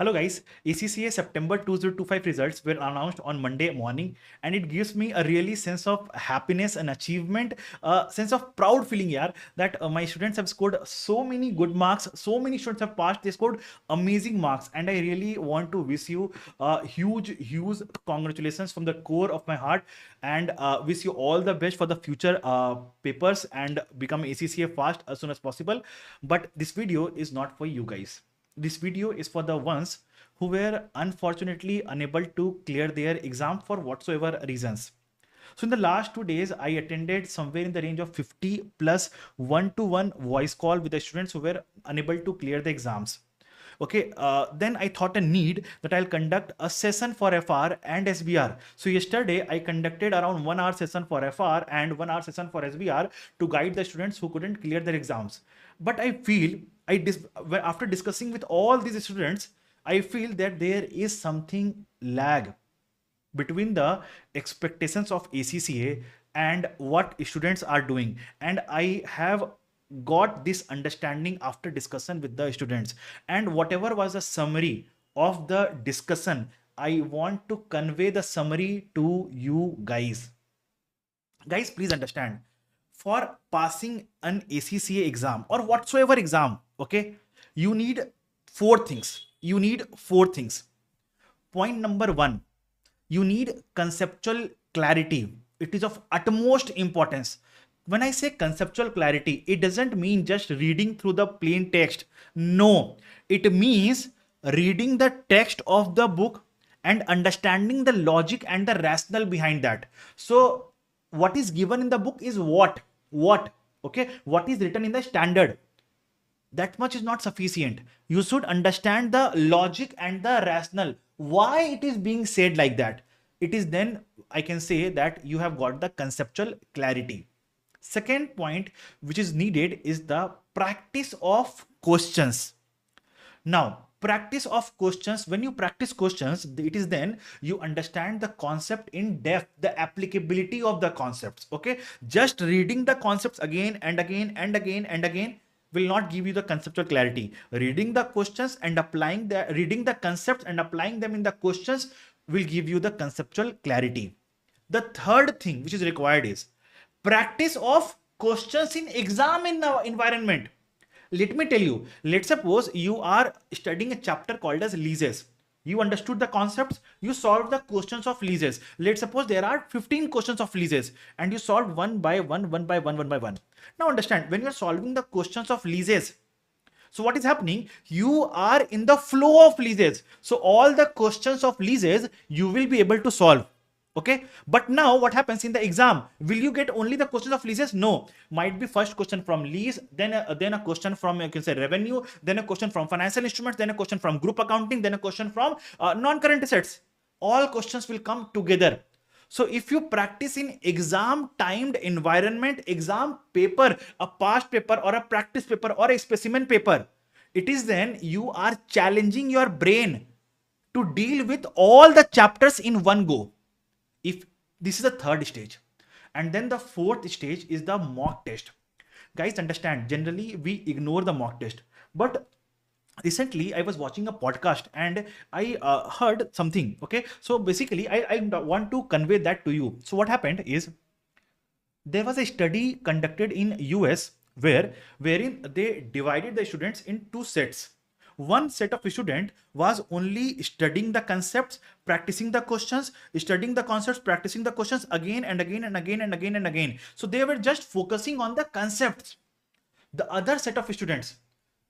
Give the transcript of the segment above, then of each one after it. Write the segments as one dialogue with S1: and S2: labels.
S1: Hello guys, ACCA September 2025 results were announced on Monday morning, and it gives me a really sense of happiness and achievement, sense of proud feeling here that my students have scored so many good marks, so many students have passed, they scored amazing marks, and I really want to wish you huge congratulations from the core of my heart, and wish you all the best for the future papers and become ACCA fast as soon as possible. But this video is not for you guys. This video is for the ones who were unfortunately unable to clear their exam for whatsoever reasons. So in the last 2 days, I attended somewhere in the range of 50 plus one-to-one voice call with the students who were unable to clear the exams. Okay, then I thought a need that I'll conduct a session for FR and SBR. So yesterday I conducted around 1 hour session for FR and 1 hour session for SBR to guide the students who couldn't clear their exams. But I feel after discussing with all these students, I feel that there is something lag between the expectations of ACCA and what students are doing. And I have got this understanding after discussion with the students. And whatever was the summary of the discussion, I want to convey the summary to you guys. Guys, please understand. For passing an ACCA exam or whatsoever exam, okay, you need four things. You need four things. Point number one, you need conceptual clarity. It is of utmost importance. When I say conceptual clarity, it doesn't mean just reading through the plain text. No, it means reading the text of the book and understanding the logic and the rationale behind that. So what is given in the book is what, okay, what is written in the standard. That much is not sufficient. You should understand the logic and the rationale, why it is being said like that. It is then I can say that you have got the conceptual clarity. Second point which is needed is the practice of questions. Now, practice of questions, when you practice questions, it is then you understand the concept in depth, the applicability of the concepts. Okay, just reading the concepts again and again and again and again will not give you the conceptual clarity. Reading the questions and reading the concepts and applying them in the questions will give you the conceptual clarity. The third thing which is required is practice of questions in exam environment. Let me tell you, let's suppose you are studying a chapter called as leases. You understood the concepts, you solved the questions of leases. Let's suppose there are 15 questions of leases and you solve one by one. Now understand, when you're solving the questions of leases, so what is happening? You are in the flow of leases. So all the questions of leases you will be able to solve. Okay, but now what happens in the exam? Will you get only the questions of leases? No, might be first question from lease, then a question from, you can say, revenue, then a question from financial instruments, then a question from group accounting, then a question from non-current assets. All questions will come together. So if you practice in exam timed environment, exam paper, a past paper or a practice paper or a specimen paper, it is then you are challenging your brain to deal with all the chapters in one go. If this is the third stage, and then the fourth stage is the mock test. Guys, understand, generally we ignore the mock test, but recently I was watching a podcast and I heard something. Okay, so basically I want to convey that to you. So what happened is, there was a study conducted in US wherein they divided the students in two sets. One set of student was only studying the concepts, practicing the questions, studying the concepts, practicing the questions again and again and again and again and again. So they were just focusing on the concepts. The other set of students,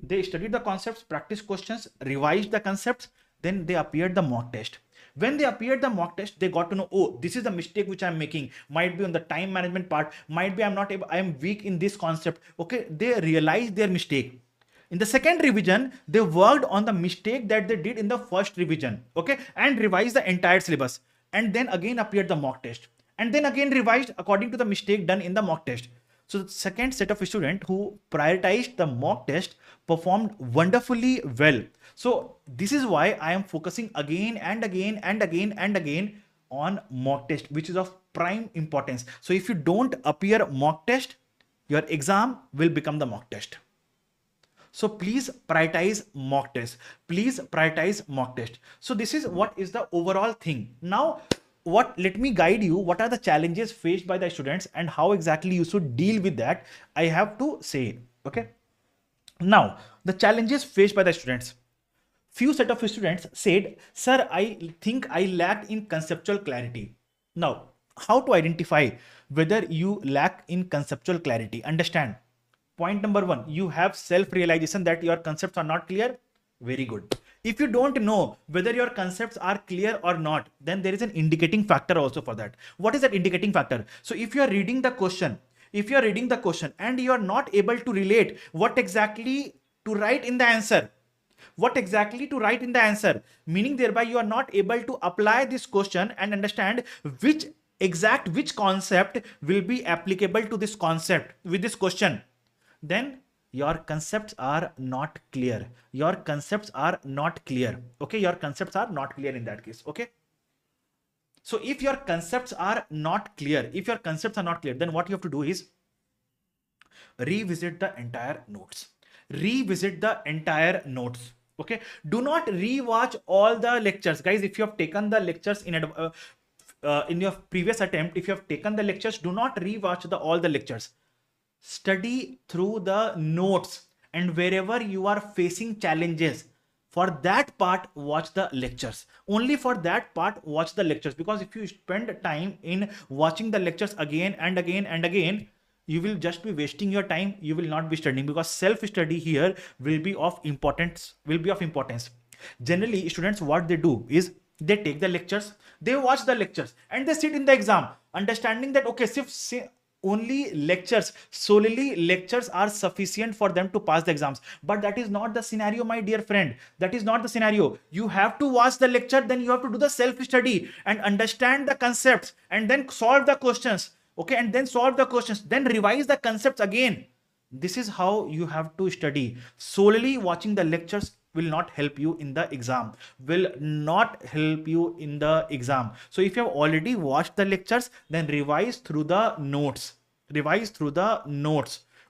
S1: they studied the concepts, practiced questions, revised the concepts, then they appeared the mock test. When they appeared the mock test, they got to know, oh, this is the mistake which I'm making. Might be on the time management part, might be I am weak in this concept. Okay, they realized their mistake. In the second revision, they worked on the mistake that they did in the first revision, okay, and revised the entire syllabus. And then again appeared the mock test, and then again revised according to the mistake done in the mock test. So the second set of students who prioritized the mock test performed wonderfully well. So this is why I am focusing again and again and again and again on mock test, which is of prime importance. So if you don't appear mock test, your exam will become the mock test. So please prioritize mock test. Please prioritize mock test. So this is what is the overall thing. Now, let me guide you. What are the challenges faced by the students and how exactly you should deal with that? I have to say, okay. Now, the challenges faced by the students. Few set of students said, sir, I think I lacked in conceptual clarity. Now, how to identify whether you lack in conceptual clarity? Understand. Point number one, you have self-realization that your concepts are not clear. Very good. If you don't know whether your concepts are clear or not, then there is an indicating factor also for that. What is that indicating factor? So if you are reading the question, and you are not able to relate what exactly to write in the answer, meaning thereby you are not able to apply this question and understand which concept will be applicable to this concept with this question, then your concepts are not clear. Okay, your concepts are not clear in that case. Okay, so if your concepts are not clear, then what you have to do is revisit the entire notes. Okay, do not rewatch all the lectures, guys. If you have taken the lectures in your previous attempt, if you have taken the lectures, do not rewatch all the lectures. Study through the notes, and wherever you are facing challenges, for that part watch the lectures. Only for that part watch the lectures, because if you spend time in watching the lectures again and again, you will just be wasting your time. You will not be studying, because self-study here will be of importance. Generally, students, what they do is they take the lectures, they watch the lectures, and they sit in the exam understanding that okay, solely lectures are sufficient for them to pass the exams. But that is not the scenario, my dear friend. That is not the scenario. You have to watch the lecture, then you have to do the self-study and understand the concepts, and then solve the questions. Okay, and then solve the questions, then revise the concepts again. This is how you have to study. Solely watching the lectures will not help you in the exam. So if you have already watched the lectures, then revise through the notes.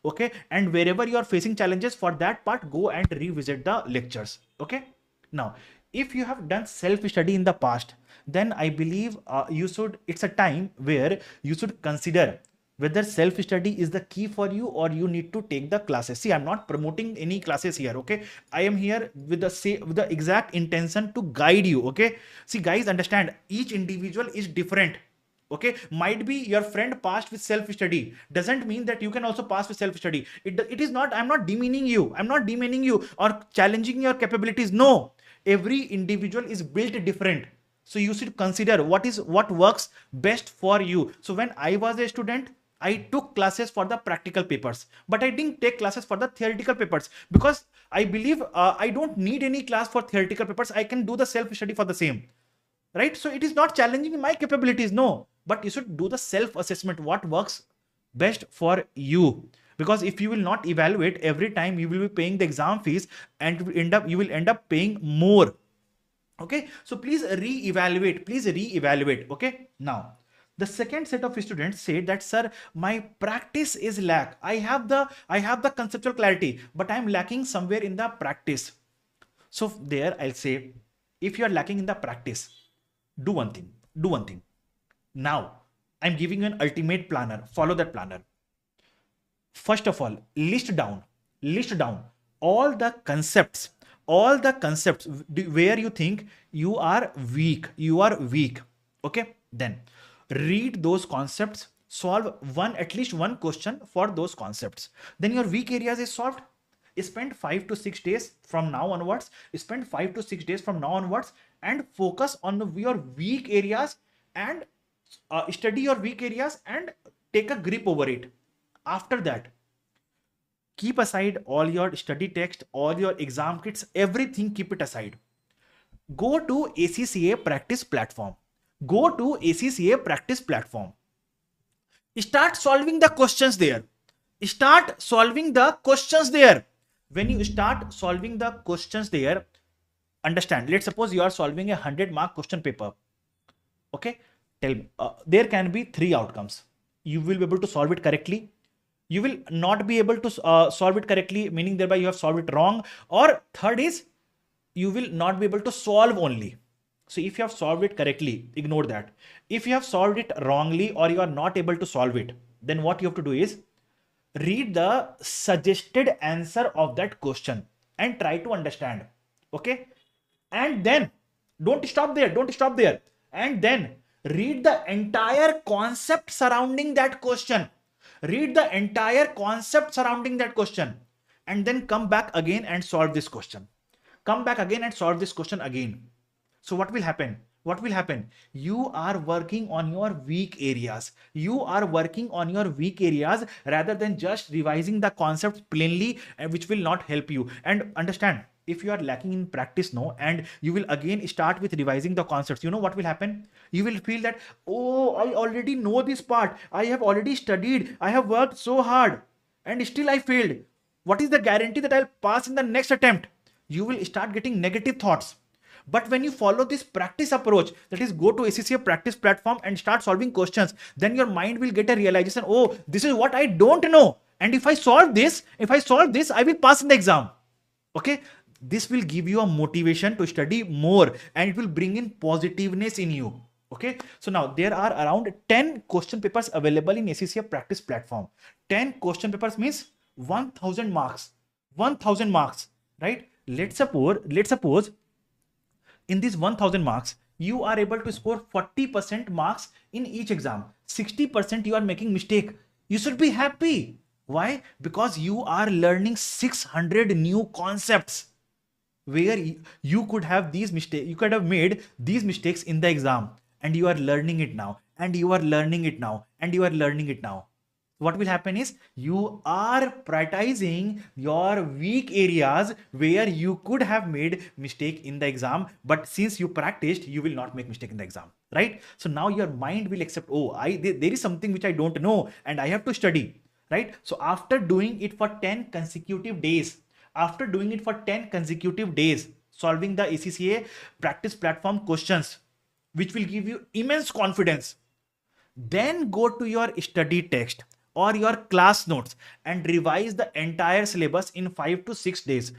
S1: Okay, and wherever you are facing challenges, for that part, go and revisit the lectures. Okay, now if you have done self-study in the past, then I believe it's a time where you should consider whether self-study is the key for you, or you need to take the classes. See, I'm not promoting any classes here. Okay, I am here with the exact intention to guide you. Okay, see guys, understand, each individual is different. Okay, might be your friend passed with self-study, doesn't mean that you can also pass with self-study. It is not, I'm not demeaning you or challenging your capabilities. No, every individual is built different. So you should consider what works best for you. So when I was a student, I took classes for the practical papers, but I didn't take classes for the theoretical papers, because I believe I don't need any class for theoretical papers. I can do the self-study for the same, right? So it is not challenging my capabilities, no, but you should do the self-assessment, what works best for you. Because if you will not evaluate every time, you will be paying the exam fees, and you will end up paying more. Okay, so please reevaluate. Okay, now the second set of students said that, sir, my practice is lack. I have the conceptual clarity, but I'm lacking somewhere in the practice. So there I'll say, if you are lacking in the practice, do one thing. Now I'm giving you an ultimate planner. Follow that planner. First of all, list down all the concepts where you think you are weak. Okay, then read those concepts, solve at least one question for those concepts. Then your weak areas is solved. Spend 5 to 6 days from now onwards. And focus on your weak areas, and study your weak areas and take a grip over it. After that, keep aside all your study text, all your exam kits, everything, keep it aside. Go to ACCA practice platform. Start solving the questions there. When you start solving the questions there, understand, let's suppose you are solving a 100-mark question paper. Okay, tell me, there can be 3 outcomes. You will be able to solve it correctly, you will not be able to solve it correctly, meaning thereby you have solved it wrong. Or third is, you will not be able to solve only. So if you have solved it correctly, ignore that. If you have solved it wrongly or you are not able to solve it, then what you have to do is read the suggested answer of that question and try to understand. Okay. And then don't stop there. And then read the entire concept surrounding that question. Read the entire concept surrounding that question. And then come back again and solve this question. Come back again and solve this question again. So what will happen? What will happen? You are working on your weak areas. You are working on your weak areas rather than just revising the concepts plainly, which will not help you. And understand, if you are lacking in practice now and you will again start with revising the concepts, you know what will happen? You will feel that, oh, I already know this part. I have already studied. I have worked so hard and still I failed. What is the guarantee that I'll pass in the next attempt? You will start getting negative thoughts. But when you follow this practice approach, that is go to ACCA practice platform and start solving questions, then your mind will get a realization, oh, this is what I don't know. And if I solve this, I will pass in the exam. Okay. This will give you a motivation to study more and it will bring in positiveness in you. Okay. So now there are around 10 question papers available in ACCA practice platform. 10 question papers means 1000 marks. 1000 marks, right? Let's suppose in these 1000 marks, you are able to score 40% marks in each exam. 60% you are making mistake. You should be happy. Why? Because you are learning 600 new concepts where you could have these mistakes. You could have made these mistakes in the exam and you are learning it now and you are learning it now and you are learning it now. What will happen is you are prioritizing your weak areas where you could have made mistake in the exam, but since you practiced, you will not make mistake in the exam, right? So now your mind will accept, oh, there is something which I don't know and I have to study, right? So after doing it for 10 consecutive days, solving the ACCA practice platform questions, which will give you immense confidence, then go to your study text or your class notes and revise the entire syllabus in 5 to 6 days.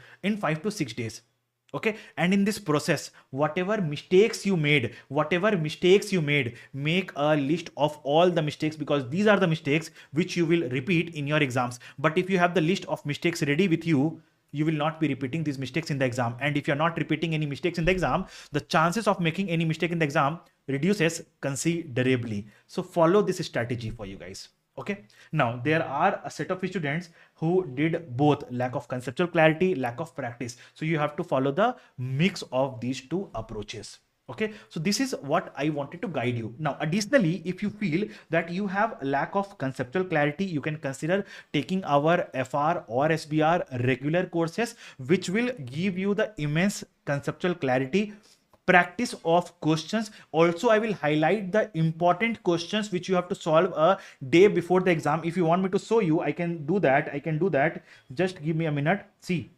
S1: Okay. And in this process, whatever mistakes you made, make a list of all the mistakes, because these are the mistakes which you will repeat in your exams. But if you have the list of mistakes ready with you, you will not be repeating these mistakes in the exam. And if you're not repeating any mistakes in the exam, the chances of making any mistake in the exam reduces considerably. So follow this strategy for you guys. Okay. Now there are a set of students who did both, lack of conceptual clarity, lack of practice. So you have to follow the mix of these two approaches. Okay. So this is what I wanted to guide you. Now, additionally, if you feel that you have lack of conceptual clarity, you can consider taking our FR or SBR regular courses, which will give you the immense conceptual clarity, practice of questions. Also, I will highlight the important questions which you have to solve a day before the exam. If you want me to show you, I can do that. Just give me a minute. See,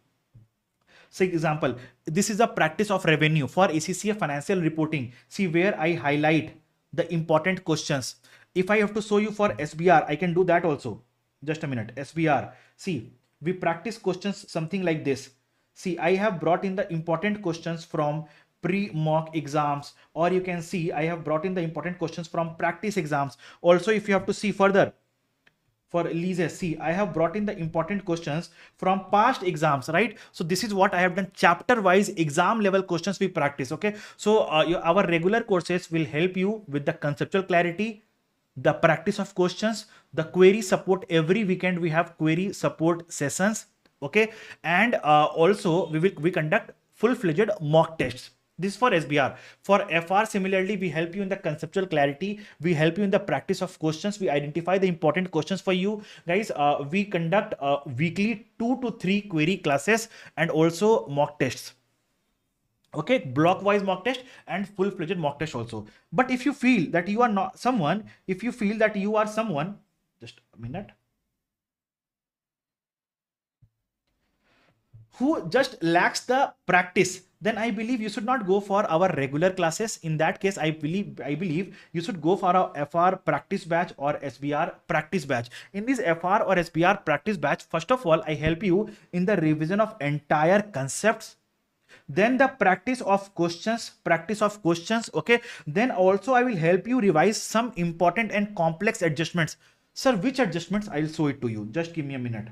S1: example, this is a practice of revenue for ACCA financial reporting. See where I highlight the important questions. If I have to show you for SBR, I can do that also. Just a minute. SBR. See, we practice questions something like this. See, I have brought in the important questions from pre-mock exams, or you can see I have brought in the important questions from practice exams. Also, if you have to see further, for leases, see, I have brought in the important questions from past exams, right? So this is what I have done, chapter wise exam level questions we practice. Okay. So our regular courses will help you with the conceptual clarity, the practice of questions, the query support. Every weekend we have query support sessions. Okay. And also we conduct full-fledged mock tests. This is for SBR. For FR, similarly, we help you in the conceptual clarity. We help you in the practice of questions. We identify the important questions for you. Guys, we conduct weekly 2 to 3 query classes and also mock tests. Okay, block-wise mock test and full-fledged mock test also. But if you feel that you are not someone, just a minute, who just lacks the practice, then I believe you should not go for our regular classes. In that case, I believe you should go for a FR practice batch or SBR practice batch. In this FR or SBR practice batch, first of all, I help you in the revision of entire concepts, then the practice of questions, okay, then also I will help you revise some important and complex adjustments. Sir, which adjustments? I'll show it to you, just give me a minute.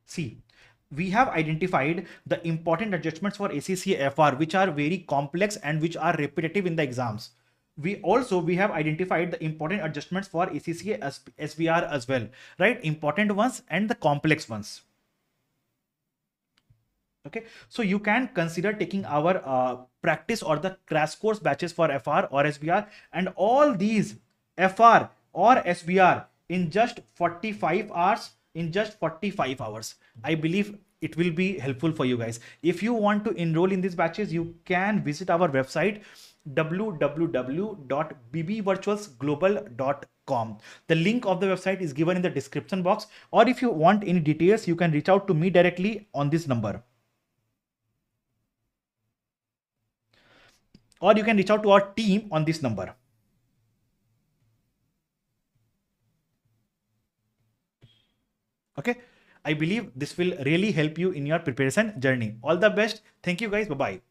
S1: See, we have identified the important adjustments for ACCFR, which are very complex and which are repetitive in the exams. We have identified the important adjustments for ACCA SBR as well, right? Important ones and the complex ones. Okay, so you can consider taking our practice or the crash course batches for FR or SBR, and all these FR or SBR in just 45 hours. In just 45 hours, I believe it will be helpful for you guys. If you want to enroll in these batches, you can visit our website www.bbvirtualsglobal.com. The link of the website is given in the description box, or if you want any details, you can reach out to me directly on this number, or you can reach out to our team on this number. Okay, I believe this will really help you in your preparation journey. All the best. Thank you guys. Bye bye.